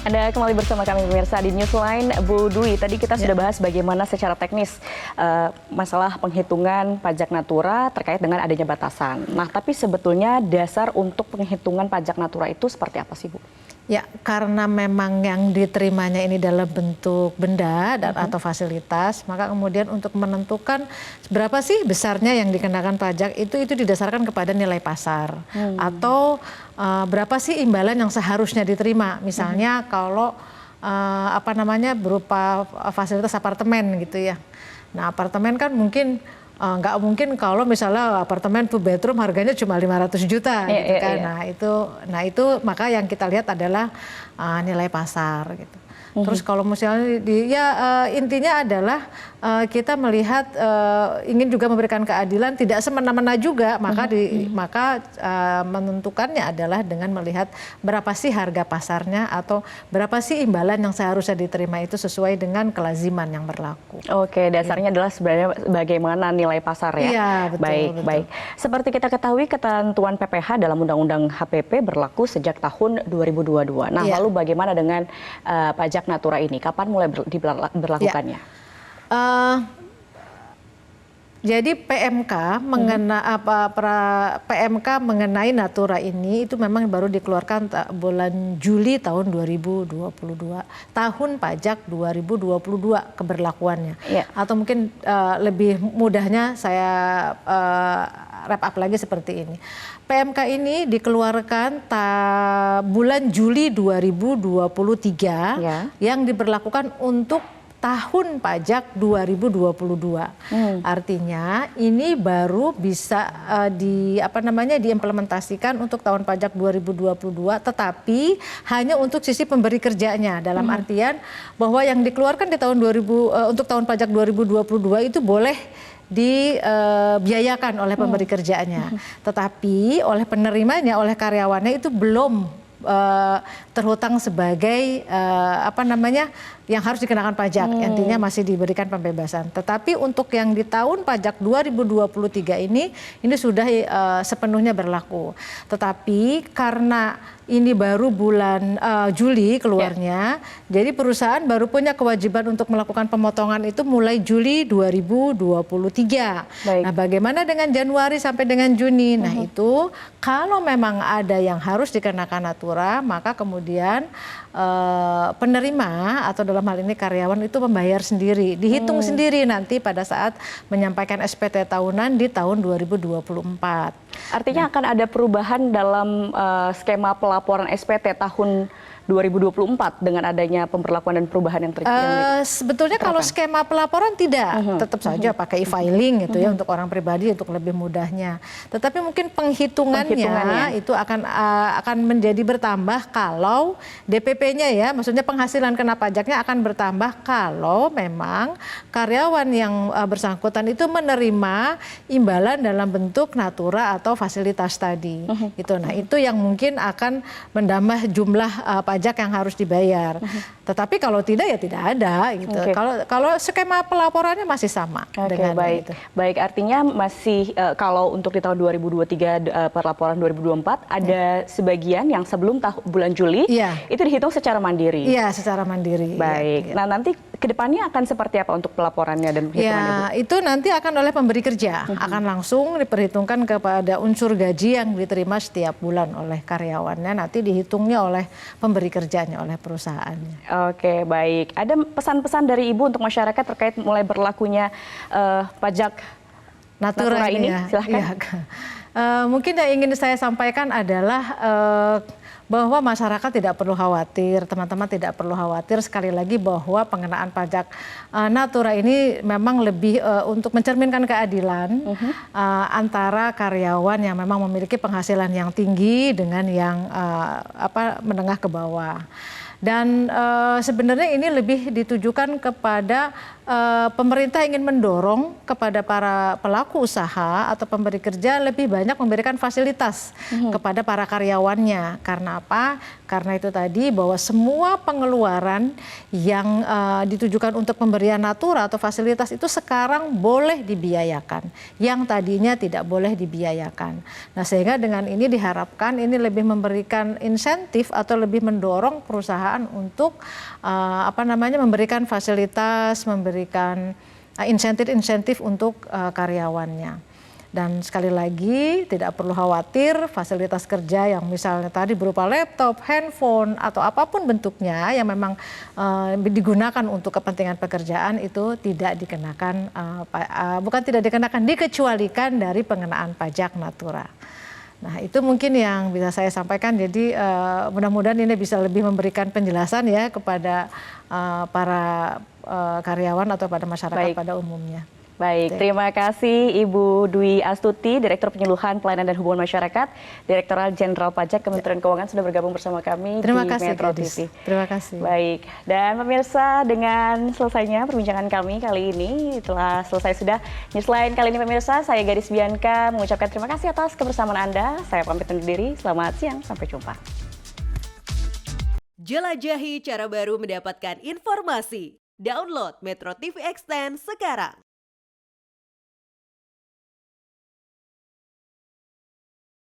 Anda kembali bersama kami pemirsa di Newsline. Bu Dwi, tadi kita sudah bahas bagaimana secara teknis masalah penghitungan pajak natura terkait dengan adanya batasan. Nah, tapi sebetulnya dasar untuk penghitungan pajak natura itu seperti apa sih, Bu? Ya, karena memang yang diterimanya ini dalam bentuk benda dan atau fasilitas, maka kemudian untuk menentukan berapa sih besarnya yang dikenakan pajak itu didasarkan kepada nilai pasar atau berapa sih imbalan yang seharusnya diterima. Misalnya kalau berupa fasilitas apartemen gitu ya. Nah, apartemen kan mungkin nggak mungkin kalau misalnya apartemen 2 bedroom harganya cuma 500 juta gitu kan. Nah itu maka yang kita lihat adalah nilai pasar gitu. Terus kalau misalnya intinya adalah kita melihat ingin juga memberikan keadilan, tidak semena-mena juga, maka menentukannya adalah dengan melihat berapa sih harga pasarnya atau berapa sih imbalan yang seharusnya diterima itu sesuai dengan kelaziman yang berlaku. Oke, dasarnya adalah sebenarnya bagaimana nilai pasar ya. Iya, betul. Baik. Seperti kita ketahui ketentuan PPh dalam Undang-Undang HPP berlaku sejak tahun 2022. Nah, lalu bagaimana dengan pajak natura ini? Kapan mulai diberlakukannya? Jadi PMK mengenai natura ini itu memang baru dikeluarkan bulan Juli tahun 2022. Tahun pajak 2022 keberlakuannya. Atau mungkin lebih mudahnya saya wrap up lagi seperti ini. PMK ini dikeluarkan bulan Juli 2023 yang diberlakukan untuk tahun pajak 2022. Artinya ini baru bisa diimplementasikan untuk tahun pajak 2022, tetapi hanya untuk sisi pemberi kerjanya, dalam artian bahwa yang dikeluarkan di tahun untuk tahun pajak 2022 itu boleh dibiayakan oleh pemberi kerjanya, tetapi oleh penerimanya, oleh karyawannya itu belum terhutang sebagai yang harus dikenakan pajak, intinya masih diberikan pembebasan. Tetapi untuk yang di tahun pajak 2023 ini sudah sepenuhnya berlaku. Tetapi karena ini baru bulan Juli keluarnya, jadi perusahaan baru punya kewajiban untuk melakukan pemotongan itu mulai Juli 2023. Nah, bagaimana dengan Januari sampai dengan Juni? Nah, itu kalau memang ada yang harus dikenakan natura, maka kemudian penerima atau dalam hal ini karyawan itu membayar sendiri, dihitung sendiri nanti pada saat menyampaikan SPT tahunan di tahun 2024. Artinya akan ada perubahan dalam skema pelaporan SPT tahun 2024 dengan adanya pemberlakuan dan perubahan yang terjadi. Sebetulnya kalau skema pelaporan tidak, tetap saja pakai e-filing gitu ya untuk orang pribadi untuk lebih mudahnya. Tetapi mungkin penghitungannya itu akan menjadi bertambah kalau DPP-nya ya, maksudnya penghasilan kena pajaknya akan bertambah kalau memang karyawan yang bersangkutan itu menerima imbalan dalam bentuk natura atau fasilitas tadi. Gitu. Nah, itu yang mungkin akan menambah jumlah pajak yang harus dibayar. Tetapi kalau tidak ya tidak ada gitu. Kalau skema pelaporannya masih sama dengan itu. Baik, artinya masih kalau untuk di tahun 2023 pelaporan 2024 ada sebagian yang sebelum bulan Juli itu dihitung secara mandiri. Iya, secara mandiri. Baik. Nah, nanti kedepannya akan seperti apa untuk pelaporannya dan perhitungannya? Ya, itu nanti akan oleh pemberi kerja, akan langsung diperhitungkan kepada unsur gaji yang diterima setiap bulan oleh karyawannya, nanti dihitungnya oleh pemberi kerjanya, oleh perusahaannya. Oke, baik. Ada pesan-pesan dari Ibu untuk masyarakat terkait mulai berlakunya pajak natura ini? Silahkan. Mungkin yang ingin saya sampaikan adalah bahwa masyarakat tidak perlu khawatir, teman-teman tidak perlu khawatir, sekali lagi bahwa pengenaan pajak natura ini memang lebih untuk mencerminkan keadilan antara karyawan yang memang memiliki penghasilan yang tinggi dengan yang menengah ke bawah. Dan sebenarnya ini lebih ditujukan kepada pemerintah ingin mendorong kepada para pelaku usaha atau pemberi kerja lebih banyak memberikan fasilitas kepada para karyawannya. Karena apa? Karena itu tadi bahwa semua pengeluaran yang ditujukan untuk pemberian natura atau fasilitas itu sekarang boleh dibiayakan, yang tadinya tidak boleh dibiayakan. Nah, sehingga dengan ini diharapkan ini lebih memberikan insentif atau lebih mendorong perusahaan untuk memberikan fasilitas, memberikan insentif-insentif untuk karyawannya. Dan sekali lagi tidak perlu khawatir, fasilitas kerja yang misalnya tadi berupa laptop, handphone atau apapun bentuknya yang memang digunakan untuk kepentingan pekerjaan itu tidak dikenakan, dikecualikan dari pengenaan pajak natura. Nah, itu mungkin yang bisa saya sampaikan. Jadi mudah-mudahan ini bisa lebih memberikan penjelasan ya kepada para karyawan atau pada masyarakat pada umumnya. Baik, terima kasih Ibu Dwi Astuti, Direktur Penyuluhan Pelayanan dan Hubungan Masyarakat, Direktorat Jenderal Pajak Kementerian Keuangan sudah bergabung bersama kami di Metro TV. Terima kasih. Baik, dan pemirsa, dengan selesainya perbincangan kami kali ini, telah selesai sudah Newsline kali ini pemirsa. Saya Gadis Bianca mengucapkan terima kasih atas kebersamaan Anda. Saya pamit undur diri, selamat siang, sampai jumpa. Jelajahi cara baru mendapatkan informasi. Download Metro TV Extend sekarang.